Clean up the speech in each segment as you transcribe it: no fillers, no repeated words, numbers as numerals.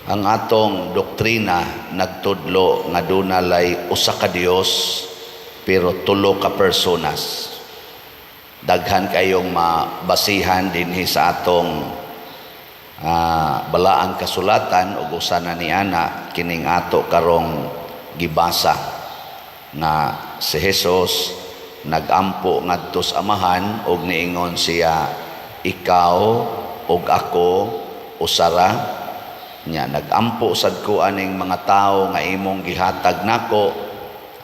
Ang atong doktrina nagtudlo nga dunalay usa ka Dios pero tulo ka personas. Daghan kayong mabasihan dinhi sa atong balaang kasulatan ug usa na niana kining ato karong gibasa nga si Jesus nagampo ngadto sa Amahan ug niingon siya, ikaw ug ako usara. Nya nagampo sad ko aning mga tawo nga imong gihatag nako,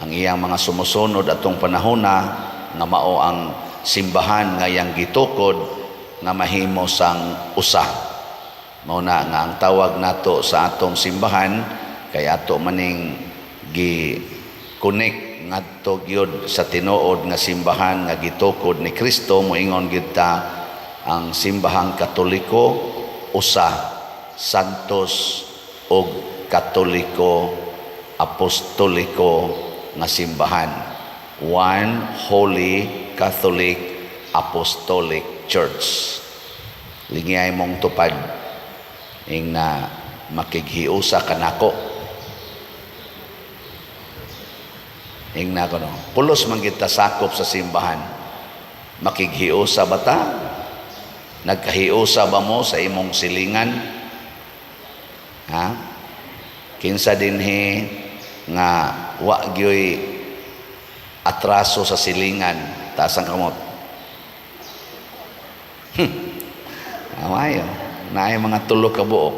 ang iyang mga sumusunod atong panahona nga mao ang simbahan nga iyang gitukod nga mahimo sang usa. Mao na nga ang tawag nato sa atong simbahan kay ato maning gi-connect ngadto gyud sa tinuod nga simbahan nga gitukod ni Kristo. Moingon gyud ta ang simbahang Katoliko usa, Santos o Katoliko Apostoliko nga simbahan. One Holy Catholic Apostolic Church. Lingay mong tupad ing na makighiusa kanako. Ing na kuno. Pulos man kita sakop sa simbahan. Makighiusa ba ta? Nagkahiusa ba mo sa imong silingan? Ha? Kinsa dinhi nga wa gyoy atraso sa silingan, taas ang kamot. Amayo, naay mga tulo ka buok.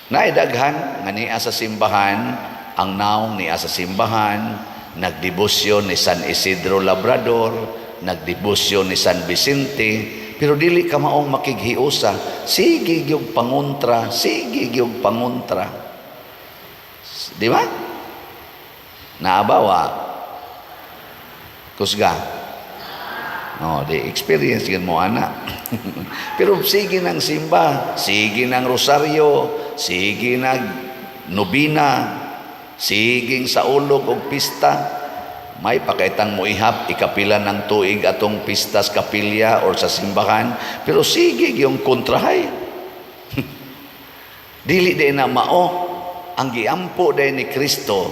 Naay daghan nga niya sa simbahan, ang naong niya sa simbahan, nagdebosyon ni San Isidro Labrador, nagdebosyon ni San Vicente, pero dili ka maong makighiusa. Sige gyud pangontra, sige gyud pangontra. Di ba? Naabawa. Kusga. No, di experience gyud mo ana. Pero sige nang simba, sige nang rosaryo, sige nang nobina, sige sa ulog og pista. May pakaitang mo ihap, ikapila ng tuig atong pistas kapilya or sa simbahan, pero sige yung kontrahay. Dili din na mao, ang giampo din ni Kristo,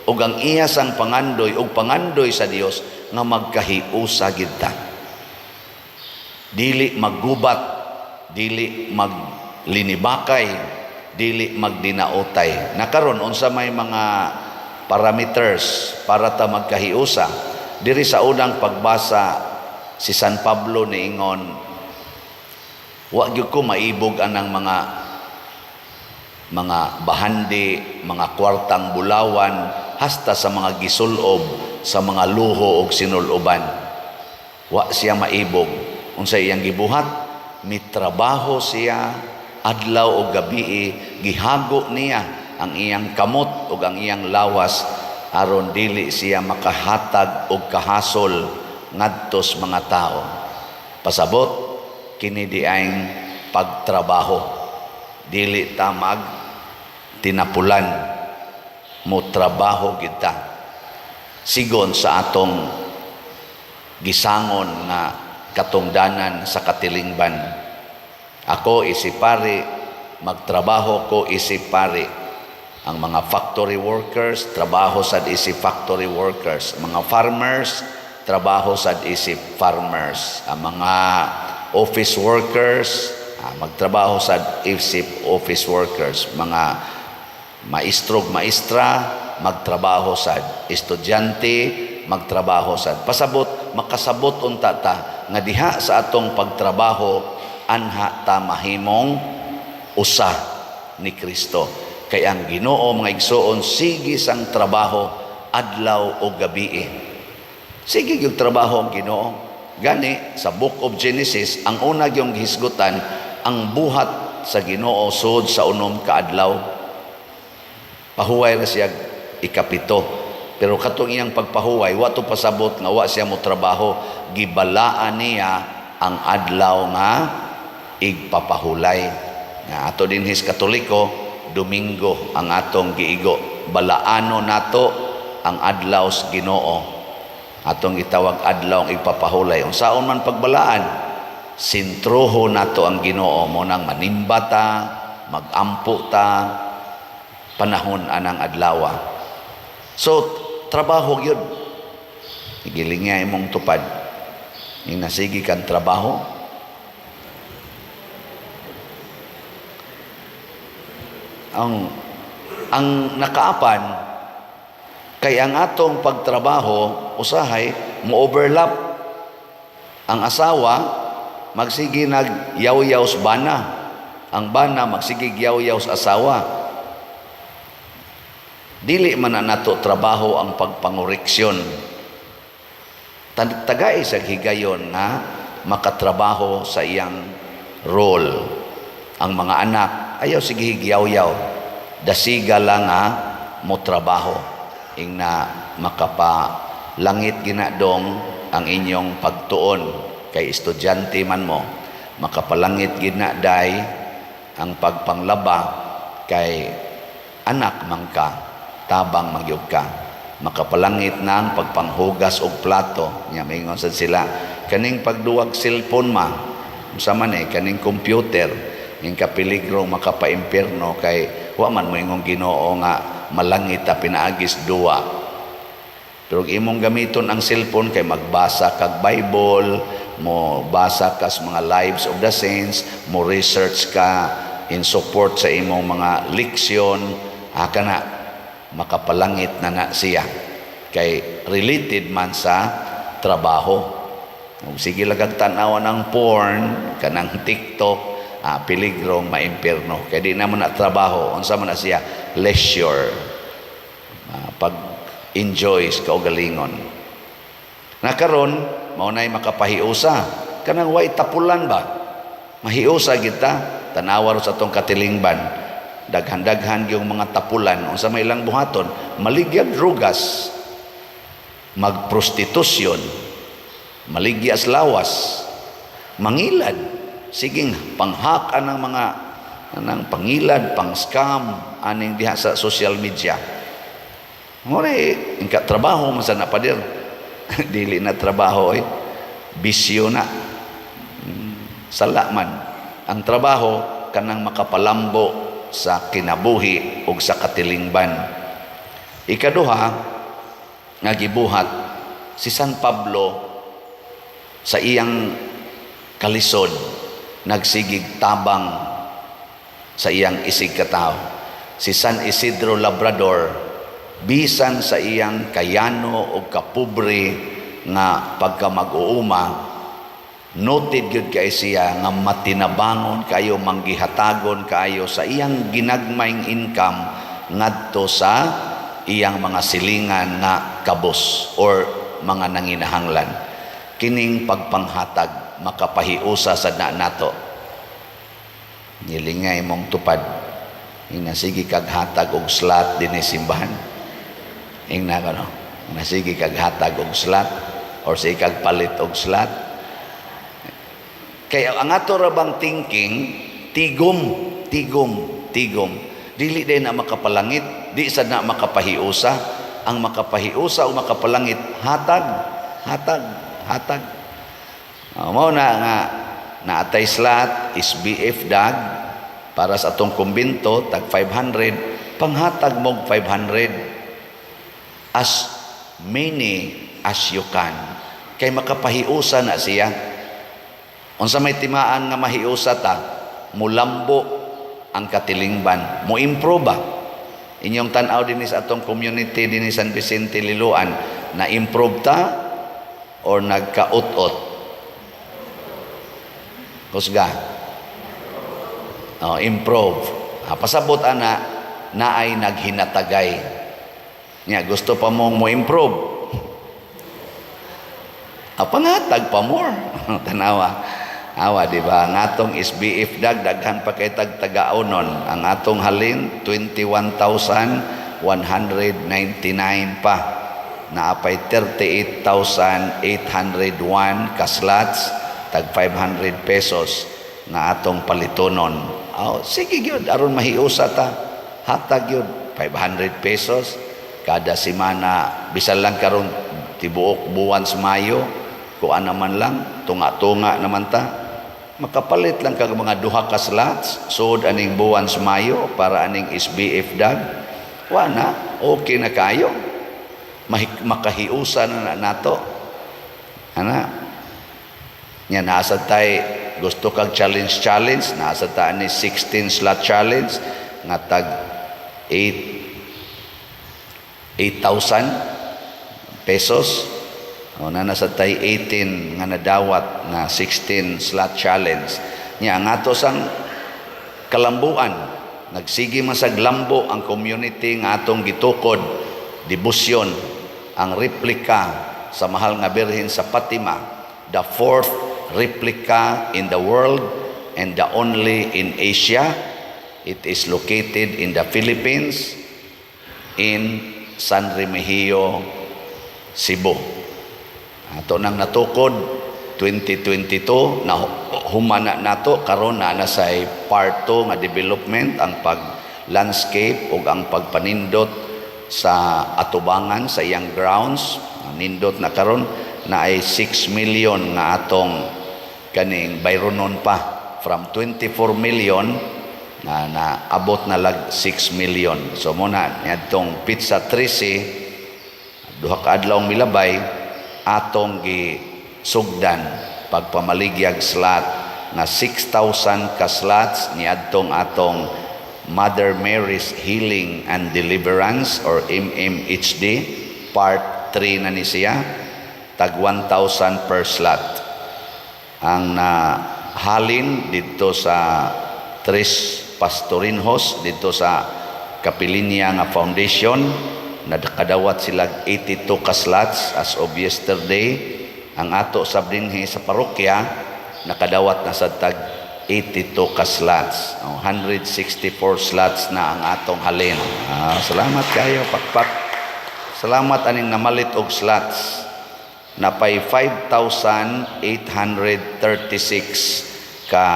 o ang iya sang pangandoy, o pangandoy sa Dios nga magkahiusa kita. Dili maggubat, dili maglinibakay, dili magdinaotay. Nakaron, unsa may mga parameters para ta magkahiusa. Diri sa unang pagbasa si San Pablo niingon, wa gyud ko maibog anang mga bahandi, mga kwartang bulawan hasta sa mga gisulob, sa mga luho og sinuloban. Wa siya maibog. Unsa iyang gibuhat? Mitrabaho siya adlaw o gabi, gihago niya ang iyang kamot o ang iyang lawas aron dili siya makahatag og kahasol ngadtos mga tao. Pasabot kini diayng pagtrabaho. Dili ta mag tinapulan, mo trabaho kita. Sigon sa atong gisangon nga katungdanan sa katilingban. Ako isipari, magtrabaho ko isipari. Ang mga factory workers, trabaho sad isip factory workers. Mga farmers, trabaho sad isip farmers. Ang mga office workers, magtrabaho sad isip office workers. Mga maestrog maestra, magtrabaho sad. Estudyante, magtrabaho sad. Pasabot, makasabot unta ta nga diha sa atong pagtrabaho anha ta mahimong usa ni Kristo. Kaya ang Ginoo mga igsoon, sige sang trabaho adlaw o gabi. Sige yung trabaho ang Ginoo. Gani sa Book of Genesis, ang una yung hisgutan, ang buhat sa Ginoo sud sa unom ka adlaw. Pahuway na siya ikapito. Pero katong iyang pagpahuway, wa to pasabot nga wa siya mo trabaho, gibalaan niya ang adlaw nga igpapahulay. Nga ato din his Katoliko, Domingo ang atong giigo. Balaano nato ang adlaw sa Ginoo. Atong gitawag adlaw ang igpapahulay. Unsaon man pagbalaan, sintroho nato ang Ginoo mo nang manimbata, magampo ta, panahon anang adlaw. So, trabaho yun. Igiling nga imong tupad. Inasigi kang trabaho. Ang nakaapan, kay ang atong pagtrabaho, usahay, mo-overlap. Ang asawa, magsigi nag-yaw-yaw sa bana. Ang bana, magsigi yaw-yaw sa asawa. Dili man na nato trabaho ang pagpangoreksyon. Tagay sa higayon na makatrabaho sa iyang role. Ang mga anak, ayaw sige higyaw-yaw. Dasiga lang mo trabaho. Ing na makapalangit ginadong ang inyong pagtuon kay estudyante man mo. Makapalangit ginaday ang pagpanglaba kay anak man ka, tabang magyug ka. Makapalangit na ang pagpanghugas og plato. Nya mingon sad sila, kaning pagduwag cellphone ma, unsa man kaning computer, ing kapeligro makapaimpierno kay wa man mo ingong Ginoo nga malangit ta pinaagis duwa. Pero imong gamiton ang cellphone kay magbasa kag Bible, mo basa ka sa mga lives of the saints, mo research ka in support sa imong mga leksyon, kana makapalangit na siya kay related man sa trabaho. Sige lagag tanaw ng porn kanang TikTok, piligrong maimpierno kay di naman na trabaho, unsa man na siya leisure, pag enjoys kaugalingon. Nakaron mao nay makapahiusa kanang way tapulan ba, mahiusa kita tanawar sa atong katilingban. Daghan-daghan yung mga tapulan unsa may ilang buhaton, maligya drugas, magprostitusyon, maligya lawas, mangilad, siging panghaka ng mga pangilad, pang-scam aning diha sa social media. Ngore ingka trabaho man sa napadir. Dili na trabaho bisyo na. Sala man ang trabaho kanang makapalambo sa kinabuhi ug sa katilingban. Ikaduha nga gibuhat si San Pablo sa iyang kalisod, nagsigig tabang sa iyang isig katao. Si San Isidro Labrador, bisan sa iyang kayano o kapobre nga pagka mag-uuma, noted gyud kay siya nga matinabangon kayo, manggihatagon kayo sa iyang ginagmayng income ngadto sa iyang mga silingan nga kabos or mga nanginahanglan. Kining pagpanghatag makapahiusa sa nato. Nilingay mong tupad. Ing nasigi kag hatag og slot dinhi simbahan. Ing nasigi kag hatag og slot or sa ikag palit og slot. Kaya ang ato rabang thinking, tigom. Dili din na makapalangit, di sad na makapahiusa. Ang makapahiusa o makapalangit, hatag. Mao na nga naatay slot, SBF dag, para sa atong kumbento, tag 500, panghatag mog 500. As many as you can. Kay makapahiusa na siya. Unsa may timaan nga mahiusa ta, mulambo ang katilingban, mo improve ba? Inyong tan-aw din sa atong community din San Vicente Liloan, na improve ta or nagkaut-ot? Husga. Improve. Pasabot ana na ay naghinatagay. Nya gusto pa mong mo improve. Pangatag pa more. Tanawa. Di ba? Ang atong SBF daghan pa kay tagaonon. Ang atong halin 21,199 pa. Naapay 38,801 ka slots, tag 500 pesos na atong palitonon. Sige gyud aron mahiusa ta. Hatag gyud 500 pesos kada semana, bisan lang karon tibuok buwan sa Mayo, kuan naman lang, tunga-tunga naman ta. Makapalit lang kag mga duha ka slots, sud aning buwan sa Mayo para aning SBF dag. Wa na, okay na kayo. Makahiusa na nato. Ana. Nya nasa tay gusto kag challenge, nasa ta ni 16 slot challenge nga tag 8,000 pesos. O na nasa tay 18 nga nadawat na 16 slot challenge. Nya ang ato sang kalambuan, nagsige man sa glambo ang community nga atong gitukod, debosyon, ang replika sa mahal nga Birhen sa Fatima, the fourth replica in the world and the only in Asia. It is located in the Philippines, in San Remigio, Cebu. Ato nang natukod 2022 na humana nato karon na sa part 2 nga development ang pag landscape ug ang pagpanindot sa atubangan sa iyang grounds. Nindot na karon na ay 6 million nga atong kaning bayronon pa from 24 million na abot na lag 6 million. So muna niadtong Pizza 13 duha ka adlaw milabay atong gisugdan pagpamaligyag slot na 6,000 ka slots niadtong atong Mother Mary's Healing and Deliverance or MMHD part 3 na ni siya, tag 1,000 per slot. Ang halin dito sa Tres Pastorinhos dito sa Kapilinya nga Foundation, nakadawat sila 82 ka slots as of yesterday. Ang ato sa Brinhe sa parokya nakadawat na sa tag 82 ka slots. 164 slots na ang atong halin. Salamat kayo, pakpak. Salamat aning namalit og slots. Napay 5,836 ka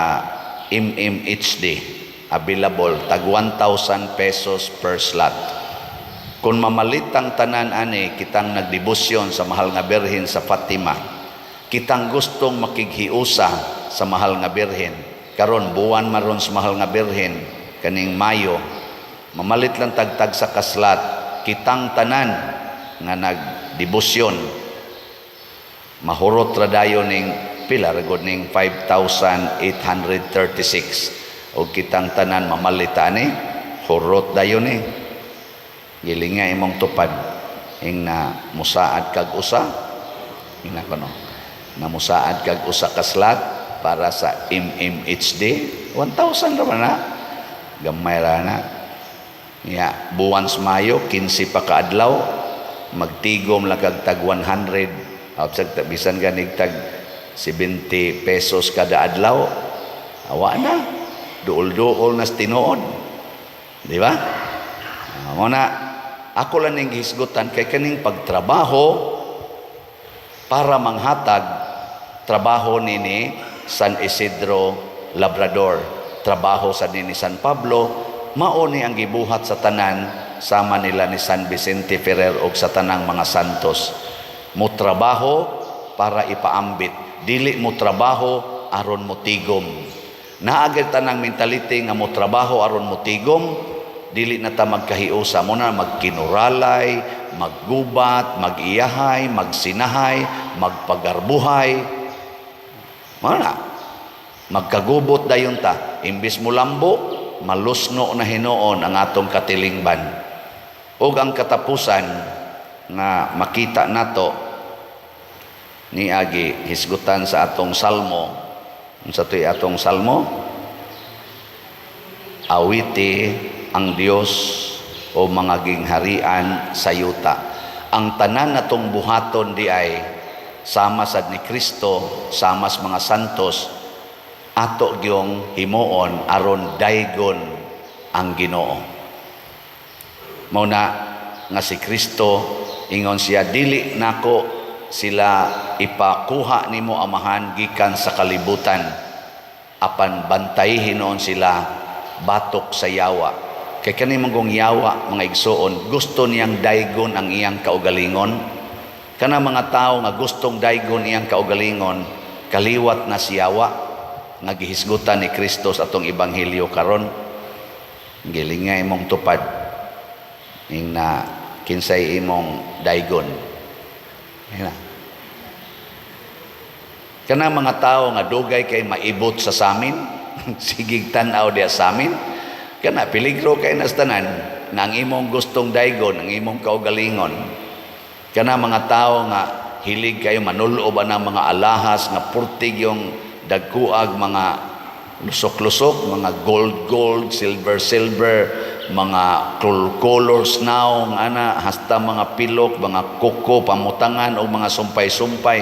MMHD available, tag 1,000 pesos per slot. Kung mamalitang tanan ani kitang nagdebosyon sa mahal nga Birhen sa Fatima, kitang gustong makighiusa sa mahal nga Birhen, karon buwan maron sa mahal nga Birhen kaning Mayo, mamalit lang tagtag sa kaslat, kitang tanan nga nagdebosyon mahurot ra dayon ning pila ra gud ning 5,836 o kitang tanan mamalita ni hurot dayon ni gilinga imong tupad ing na musaad kag usa ina kono na musaad kag usa ka slot para sa MMHD 1,000 ra man na gamay ra na ya buwan sa Mayo 15 pa ka adlaw magtigom lang kag tag 100 outside bisan ganig tag 70 pesos kada adlaw awa na duol-duol na tinuod di ba muna ako lang ning hisgutan kay kaning pagtrabaho para manghatag trabaho nini San Isidro Labrador, trabaho sa nini San Pablo, mao ni ang gibuhat sa tanan sama nila ni San Vicente Ferrer og sa tanang mga santos. Mo trabaho para ipaambit, dili mo trabaho aron mo tigom. Naagay tanang mentality nga mo trabaho aron mo tigom, dili na ta magkahiusa mo na magkinuralay, maggubat, magiyahay, magsinahay, magpagarbuhay. Mana? Magkagubot dayon ta. Imbis mo lambo, malusno na hinuon ang atong katilingban. Ug ang katapusan nga makita nato ni agi hisgutan sa atong salmo. Unsa toy atong salmo? Awiti ang Dios o mga gingharian sa yuta. Ang tanan natong buhaton di ay sama sad ni Kristo, sama sa mga santos, ato gyung himuon aron daygon ang Ginoo. Mao na nga si Kristo ingon siya, dili nako sila ipakuha nimo amahan gikan sa kalibutan, apan bantayihin noon sila batok sa yawa. Kay kani manggong yawa mga igsoon, gusto niyang daygon ang iyang kaugalingon. Kana mga tao nga gustong daygon iyang kaugalingon, kaliwat na si yawa. nga gihisgutan ni Kristo sa atong ebanghelyo karon. Gilingay imong tupad ing na kinsay imong daygon. Hina. Kana mga tao nga dugay kay maibot sa samin, sigig tan-aw diya sa amin, kana peligro kay nas tanan na ang imong gustong daygon, ang imong kaugalingon. Kana mga tao nga hilig kayo manulo ba ng mga alahas nga purtig yung dagkuag, mga lusok-lusok, mga gold, silver, mga colors now, ana, hasta mga pilok, mga kuko, pamutangan o mga sumpay-sumpay.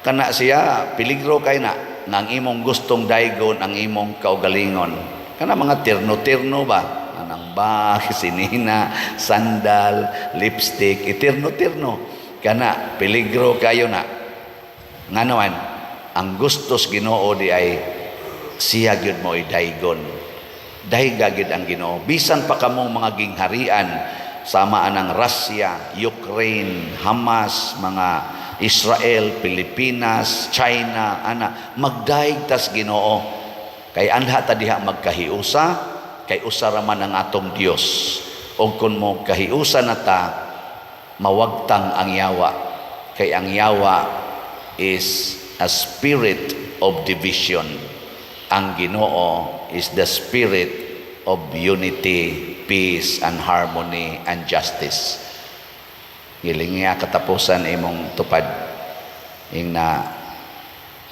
Kana siya, peligro kay na ang imong gustong daygon, ang imong kaugalingon. Kana mga terno-terno ba? Anang bag, sinina, sandal, lipstick, terno-terno. Kana, peligro kayo na. Nga naman, ang gustos Ginoo di ay siya gyud mo daygon. Dahiga gyud ang Ginoo. Bisan pa kamong mga gingharian, samaan ng Russia, Ukraine, Hamas, mga Israel, Pilipinas, China, ana, magdaig tas Ginoo. Kay anha ta diha magkahiusa, kay usa ra man ang atong Dios. Og kun mo kahiusa na ta, mawagtang ang yawa. Kay ang yawa is a spirit of division. Ang Ginoo is the spirit of unity, peace, and harmony, and justice. Giling nga katapusan imong tupad ing na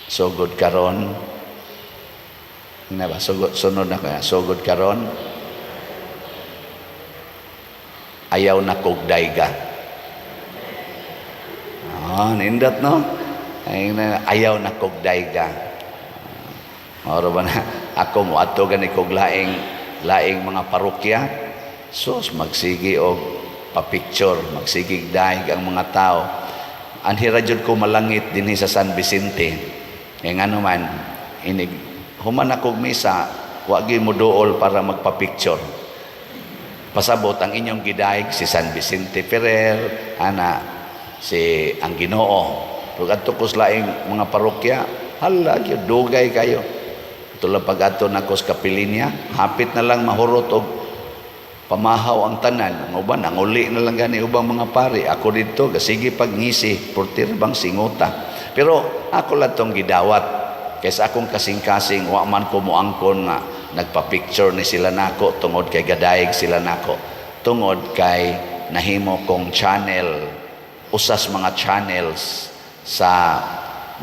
sugod karon na ba sunod na kaya sugod karon ayaw na kog dayga. Nindot no, ayaw na kog dayga. Mao ba na ako mo adto gani kog laing mga parokya, sus magsigi og pa-picture, magsigig daig ang mga tao. Anhira jud ko malangit dinhi sa San Vicente. Nga naman, human akong misa, wa gyud mo duol para magpa-picture. Pasabot ang inyong gidaig si San Vicente Ferrer, ana, si ang Ginoo. Pero adto ko sa laing mga parokya, hala, gyud dugay kayo. Tulad pag adto nako sa Kapilinya, hapit na lang mahurot og pamahaw ang tanan. Ang uban, ang uli na lang gani ubang mga pari. Ako dito, sige pagngisi, portir bang singota. Pero ako lang itong gidawat. Kaysa akong kasing-kasing, wa man ko muangkon nga nagpa-picture ni sila nako, tungod kay gadaig sila nako. Tungod kay nahimo kong channel, usas mga channels sa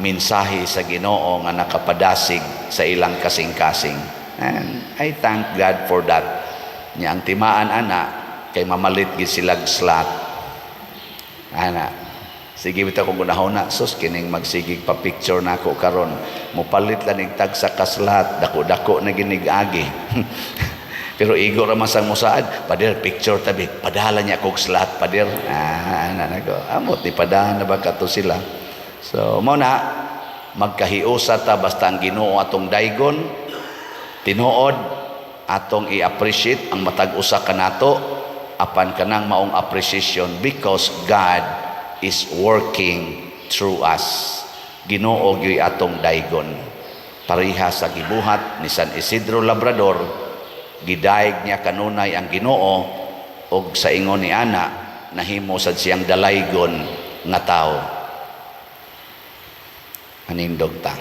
mensahe sa Ginoo nga nakapadasig sa ilang kasing-kasing. And I thank God for that. Nya ang timaan ana kay mamalit gid silag slot. Ana, sige bitaw kung gunahon na sus kining magsigig pa picture nako karon. Mopalit lang ning tag sa kaslat, dako-dako na ginig-agi. Pero igo ra man sang musaad, pader picture tabi, padala niya kog slot pader. Ana nako, amot ni padahan na ba kato sila. So mo na magkahiusa ta basta ang Ginoo atong daygon, tinuod atong i-appreciate ang matag usa kanato apan kanang maong appreciation because God is working through us. Ginoo gyud atong daygon. Pareha sa gibuhat ni San Isidro Labrador, gidaig niya kanunay ang Ginoo og sa ingon ni ana nahimo sad siyang dalaygon nga tawo. Anindog ta.